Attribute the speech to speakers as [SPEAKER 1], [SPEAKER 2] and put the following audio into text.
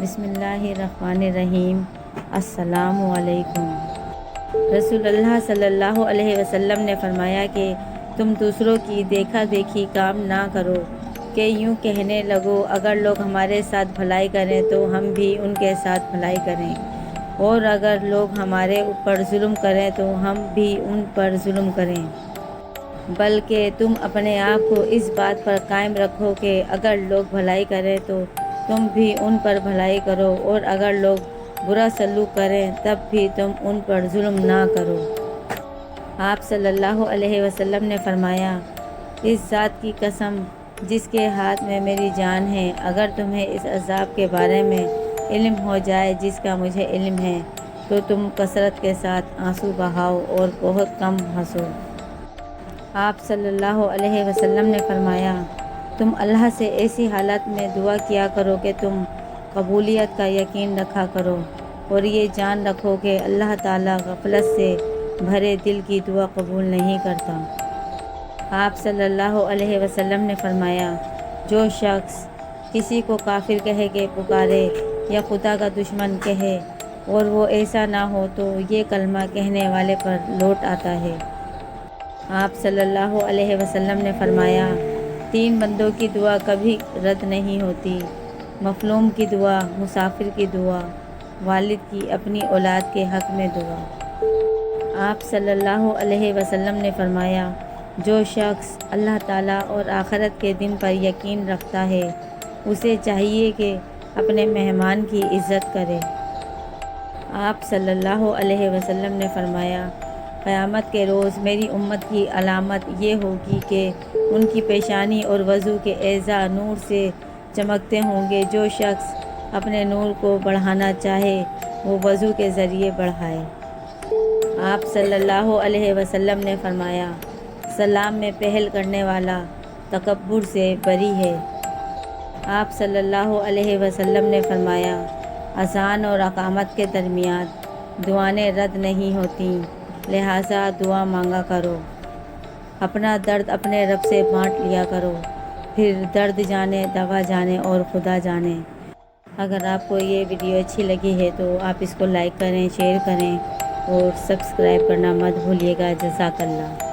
[SPEAKER 1] بسم اللہ الرحمن الرحیم۔ السلام علیکم۔ رسول اللہ صلی اللہ علیہ وسلم نے فرمایا کہ تم دوسروں کی دیکھا دیکھی کام نہ کرو کہ یوں کہنے لگو اگر لوگ ہمارے ساتھ بھلائی کریں تو ہم بھی ان کے ساتھ بھلائی کریں، اور اگر لوگ ہمارے اوپر ظلم کریں تو ہم بھی ان پر ظلم کریں، بلکہ تم اپنے آپ کو اس بات پر قائم رکھو کہ اگر لوگ بھلائی کریں تو تم بھی ان پر بھلائی کرو، اور اگر لوگ برا سلوک کریں تب بھی تم ان پر ظلم نہ کرو۔ آپ صلی اللہ علیہ وسلم نے فرمایا، اس ذات کی قسم جس کے ہاتھ میں میری جان ہے، اگر تمہیں اس عذاب کے بارے میں علم ہو جائے جس کا مجھے علم ہے تو تم کثرت کے ساتھ آنسو بہاؤ اور بہت کم ہنسو۔ آپ صلی اللہ علیہ وسلم نے فرمایا، تم اللہ سے ایسی حالت میں دعا کیا کرو کہ تم قبولیت کا یقین رکھا کرو، اور یہ جان رکھو کہ اللہ تعالیٰ غفلت سے بھرے دل کی دعا قبول نہیں کرتا۔ آپ صلی اللہ علیہ وسلم نے فرمایا، جو شخص کسی کو کافر کہہ کے پکارے یا خدا کا دشمن کہے اور وہ ایسا نہ ہو تو یہ کلمہ کہنے والے پر لوٹ آتا ہے۔ آپ صلی اللہ علیہ وسلم نے فرمایا، تین بندوں کی دعا کبھی رد نہیں ہوتی: مظلوم کی دعا، مسافر کی دعا، والد کی اپنی اولاد کے حق میں دعا۔ آپ صلی اللہ علیہ وسلم نے فرمایا، جو شخص اللہ تعالیٰ اور آخرت کے دن پر یقین رکھتا ہے اسے چاہیے کہ اپنے مہمان کی عزت کرے۔ آپ صلی اللہ علیہ وسلم نے فرمایا، قیامت کے روز میری امت کی علامت یہ ہوگی کہ ان کی پیشانی اور وضو کے اعضاء نور سے چمکتے ہوں گے۔ جو شخص اپنے نور کو بڑھانا چاہے وہ وضو کے ذریعے بڑھائے۔ آپ صلی اللہ علیہ وسلم نے فرمایا، سلام میں پہل کرنے والا تکبر سے بری ہے۔ آپ صلی اللہ علیہ وسلم نے فرمایا، اذان اور اقامت کے درمیان دعائیں رد نہیں ہوتیں، لہٰذا دعا مانگا کرو۔ اپنا درد اپنے رب سے بانٹ لیا کرو، پھر درد جانے، دوا جانے اور خدا جانے۔ اگر آپ کو یہ ویڈیو اچھی لگی ہے تو آپ اس کو لائک کریں، شیئر کریں اور سبسکرائب کرنا مت بھولیے گا۔ جزاک اللہ۔